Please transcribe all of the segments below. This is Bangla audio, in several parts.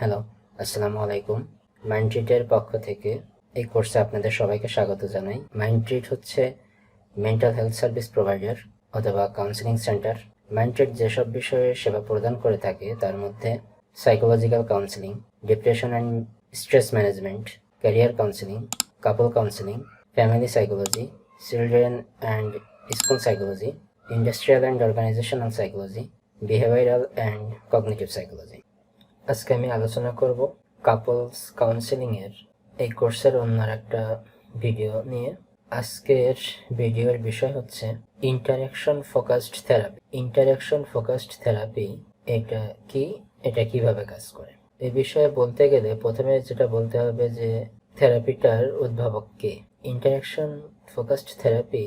হ্যালো, আসসালামু আলাইকুম। মাইন্ডট্রিটের পক্ষ থেকে এই কোর্সে আপনাদের সবাইকে স্বাগত জানাই। মাইন্ডট্রিট হচ্ছে মেন্টাল হেলথ সার্ভিস প্রোভাইডার অথবা কাউন্সিলিং সেন্টার। মাইন্ডট্রিট যেসব বিষয়ে সেবা প্রদান করে থাকে তার মধ্যে psychological counselling, depression and stress management, career counselling, couple counselling, family psychology, children and school psychology, industrial and organisational psychology, behavioural and cognitive psychology. আজকে আমি আলোচনা করব কাপলস কাউন্সেলিং এর এই কোর্সের অন্য একটা ভিডিও নিয়ে। আজকের ভিডিওর বিষয় হচ্ছে interaction focused therapy. Interaction focused therapy এটা কি, এটা কিভাবে কাজ করে, এই বিষয়ে বলতে গেলে প্রথমে যেটা বলতে হবে যে থেরাপিটার উদ্ভাবক কে। ইন্টারঅ্যাকশন ফোকাসড থেরাপি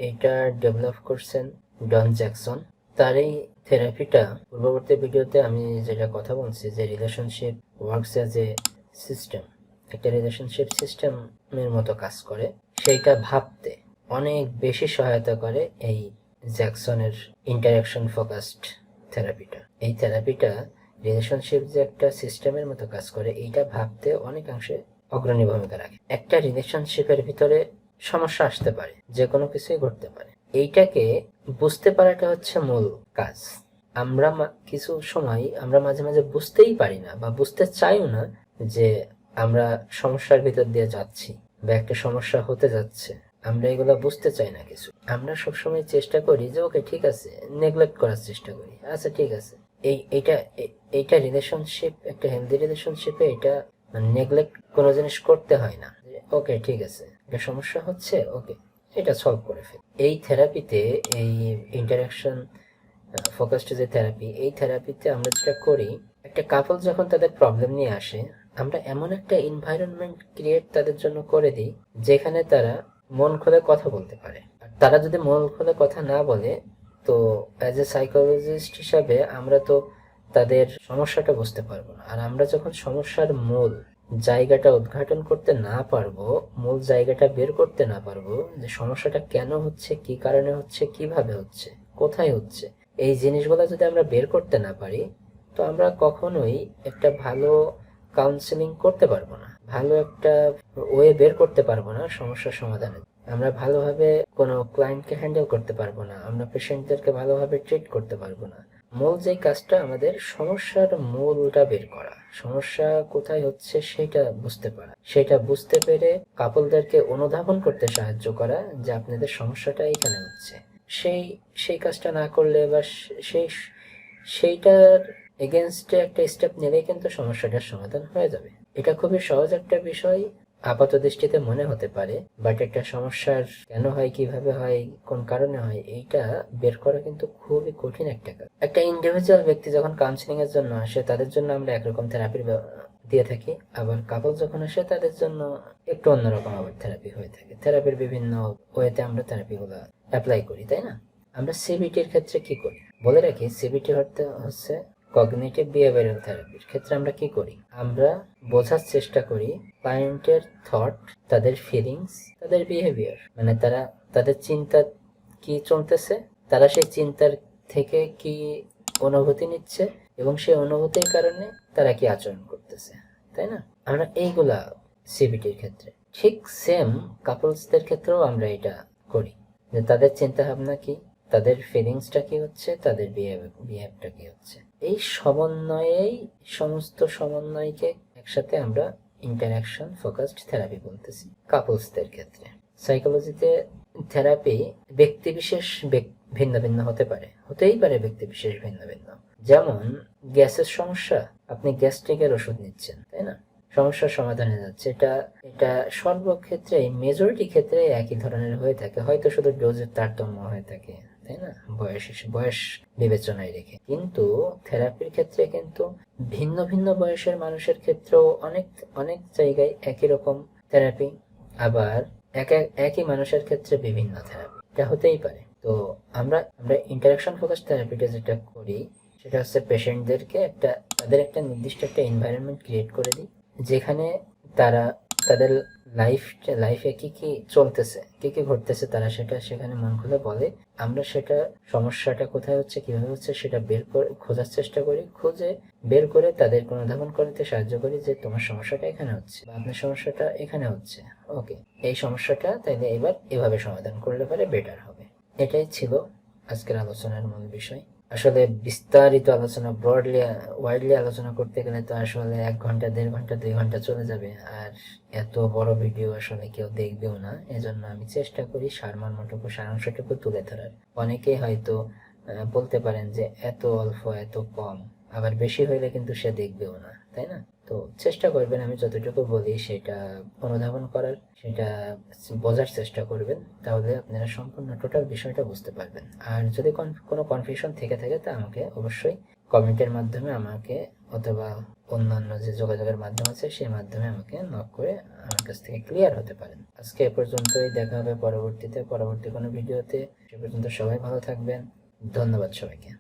এটা ডেভেলপ করছেন ডন জ্যাকসন। তার এই থেরাপিটা পূর্ববর্তী ভিডিওতে আমি যেটা কথা বলছি যে relationship works as a system, একটা রিলেশনশিপ সিস্টেমের মতো কাজ করে, সেইটা ভাবতে অনেক বেশি সহায়তা করে এই জ্যাকসনের ইন্টারঅ্যাকশন ফোকাসড থেরাপিটা। এই থেরাপিটা রিলেশনশিপ যে একটা সিস্টেমের মতো কাজ করে এইটা ভাবতে অনেকাংশে অগ্রণী ভূমিকা রাখে। একটা রিলেশনশিপের ভিতরে সমস্যা আসতে পারে, যে কোনো কিছুই ঘটতে পারে, এইটাকে বুঝতে পারাটা হচ্ছে মূল কাজ। আমরা কিছু সময় আমরা মাঝে মাঝে বুঝতেই পারি না বা বুঝতে চাইও না যে আমরা সমস্যার ভিতর দিয়ে যাচ্ছি বা একটা সমস্যা হতে যাচ্ছে, আমরা এগুলো বুঝতে চাই না কিছু। আমরা সবসময় চেষ্টা করি যে ওকে ঠিক আছে, নেগলেক্ট করার চেষ্টা করি, আচ্ছা ঠিক আছে। এইটা রিলেশনশিপ, একটা হেলদি রিলেশনশিপে এটা নেগলেক্ট কোনো জিনিস করতে হয় না। ওকে ঠিক আছে, একটা সমস্যা হচ্ছে, ওকে এটা সলভ করে ফেল। এই থেরাপিতে, এই ইন্টারাকশন ফোকাসড যে থেরাপি, এই থেরাপিতে আমরা যেটা করি, একটা কাপল যখন তাদের প্রবলেম নিয়ে আসে, আমরা এমন একটা এনভায়রনমেন্ট ক্রিয়েট তাদের জন্য করে দিই যেখানে তারা মন খুলে কথা বলতে পারে। আর তারা যদি মন খুলে কথা না বলে, তো অ্যাজ এ সাইকোলজিস্ট হিসাবে আমরা তো তাদের সমস্যাটা বুঝতে পারবো না। আর আমরা যখন সমস্যার মূল জায়গাটা উদ্ঘাটন করতে না পারবো, মূল জায়গাটা বের করতে না পারবো যে সমস্যাটা কেন হচ্ছে, কি কারণে হচ্ছে, কিভাবে হচ্ছে, কোথায় হচ্ছে, এই জিনিসগুলো যদি আমরা বের করতে না পারি, তো আমরা কখনোই একটা ভালো কাউন্সেলিং করতে পারবো না, ভালো একটা ওয়ে বের করতে পারবো না সমস্যার সমাধানে। আমরা ভালোভাবে কোনো ক্লায়েন্টকে হ্যান্ডেল করতে পারবো না, আমরা পেশেন্টদেরকে ভালোভাবে ট্রিট করতে পারবো না। মূল যে কাজটা আমাদের, সমস্যার মূলটা বের করা, সমস্যা কোথায় হচ্ছে সেটা বুঝতে পারা, সেটা বুঝতে পেরে কাপলদেরকে অনুধাবন করতে সাহায্য করা যে আপনাদের সমস্যাটা এখানে হচ্ছে। সেই সেই কাজটা না করলে বা সেই সেইটার এগেনস্টে একটা স্টেপ নিলেই কিন্তু সমস্যাটার সমাধান হয়ে যাবে। এটা খুবই সহজ একটা বিষয় আপাত দৃষ্টিতে মনে হতে পারে, বাট একটা সমস্যার কেন হয়, কিভাবে হয়, কোন কারণে হয়, এইটা বের করা কিন্তু খুবই কঠিন একটা কাজ। একটা ইন্ডিভিজুয়াল ব্যক্তি যখন কাউন্সিলিং এর জন্য আসে, তাদের জন্য আমরা একরকম থেরাপির দিয়ে থাকি, আবার কাপল যখন আসে তাদের জন্য একটু অন্যরকম আবার থেরাপি হয়ে থাকে। থেরাপির বিভিন্ন ওয়েতে আমরা থেরাপিগুলো অ্যাপ্লাই করি, তাই না? আমরা সিবিটির ক্ষেত্রে কি করি বলে রাখি। সিবিটি হচ্ছে কগনিটিভ বিহেভিয়ারাল থেরাপির ক্ষেত্রে আমরা কি করি, আমরা বোঝার চেষ্টা করি ক্লায়েন্টের থট, তাদের ফিলিংস, তাদের বিহেভিয়ার, মানে তারা তাদের চিন্তা কি চলতেছে, তারা সেই চিন্তার থেকে কি অনুভূতি নিচ্ছে এবং সেই অনুভূতির কারণে তারা কি আচরণ করতেছে, তাই না? আমরা এইগুলা সিবিটির ক্ষেত্রে। ঠিক সেম কাপলসদের ক্ষেত্রেও আমরা এটা করি, যে তাদের চিন্তা ভাবনা কি, তাদের ফিলিংসটা কি হচ্ছে, তাদের বিহেভটা কি হচ্ছে। এই সমন্বয়েই, সমস্ত সমন্বয়কে একসাথে আমরা ইন্টারঅ্যাকশন ফোকাসড থেরাপি বলতেছি কাপলসদের ক্ষেত্রে। সাইকোলজিতে থেরাপি ব্যক্তি বিশেষ ভিন্ন ভিন্ন হতে পারে, হতেই পারে ব্যক্তি বিশেষ ভিন্ন ভিন্ন। যেমন গ্যাসের সমস্যা, আপনি গ্যাস্ট্রিকের ওষুধ নিচ্ছেন, তাই না? সমস্যার সমাধানে যাচ্ছে, এটা এটা সর্বক্ষেত্রে, মেজরিটি ক্ষেত্রে একই ধরনের হয়ে থাকে, হয়তো শুধু ডোজের তারতম্য হয়ে থাকে, তাই না, বয়স বিবেচনায় রেখে। কিন্তু থেরাপির ক্ষেত্রে কিন্তু ভিন্ন ভিন্ন বয়সের মানুষের ক্ষেত্রেও অনেক অনেক জায়গায় একই রকম থেরাপি, আবার একই মানুষের ক্ষেত্রে বিভিন্ন থেরাপি, এটা হতেই পারে। তো আমরা আমরা ইন্টারাকশন ফোকাস থেরাপিটা যেটা করি, সেটা হচ্ছে পেশেন্টদেরকে তাদের একটা নির্দিষ্ট একটা এনভায়রনমেন্ট ক্রিয়েট করে দিই, যেখানে তারা তাদের লাইফে কি কি চলতেছে, কি কি ঘটতেছে, তারা সেটা সেখানে মন খুলে বলে। আমরা সেটা সমস্যাটা কোথায় হচ্ছে, কিভাবে হচ্ছে সেটা বের করে খোঁজার চেষ্টা করি, খুঁজে বের করে তাদেরকে অনুধাবন করতে সাহায্য করি যে তোমার সমস্যাটা এখানে হচ্ছে বা আপনার সমস্যাটা এখানে হচ্ছে। ওকে, এই সমস্যাটা তাইলে এবার এভাবে সমাধান করলে পরে বেটার হবে। এটাই ছিল আজকের আলোচনার মূল বিষয়। আসলে বিস্তারিত আলোচনা, ওয়াইডলি আলোচনা করতে গেলে তো আসলে 1 ঘন্টা, 1.5 ঘন্টা, 2 ঘন্টা চলে যাবে, আর এত বড় ভিডিও আসলে কেউ দেখবেও না। এজন্য আমি চেষ্টা করি সারমর্মটুকু, সারাংশটুকু তুলে ধরার। অনেকেই হয়তো বলতে পারেন যে এত অল্প, এত কম, আবার বেশি হইলে কিন্তু সে দেখবেও না, তাই না? তো চেষ্টা করবেন আমি যতটুকু বলি সেটা অনুধাবন করার, সেটা বোঝার চেষ্টা করবেন, তাহলে আপনারা সম্পূর্ণ টোটাল বিষয়টা বুঝতে পারবেন। আর যদি কোনো কনফিউশন থেকে থাকে তা আমাকে অবশ্যই কমেন্টের মাধ্যমে আমাকে, অথবা অন্যান্য যে যোগাযোগের মাধ্যম আছে সেই মাধ্যমে আমাকে নক করে আমার কাছ থেকে ক্লিয়ার হতে পারেন। আজকে এ পর্যন্তই, দেখা হবে পরবর্তী কোনো ভিডিওতে। সে পর্যন্ত সবাই ভালো থাকবেন। ধন্যবাদ সবাইকে।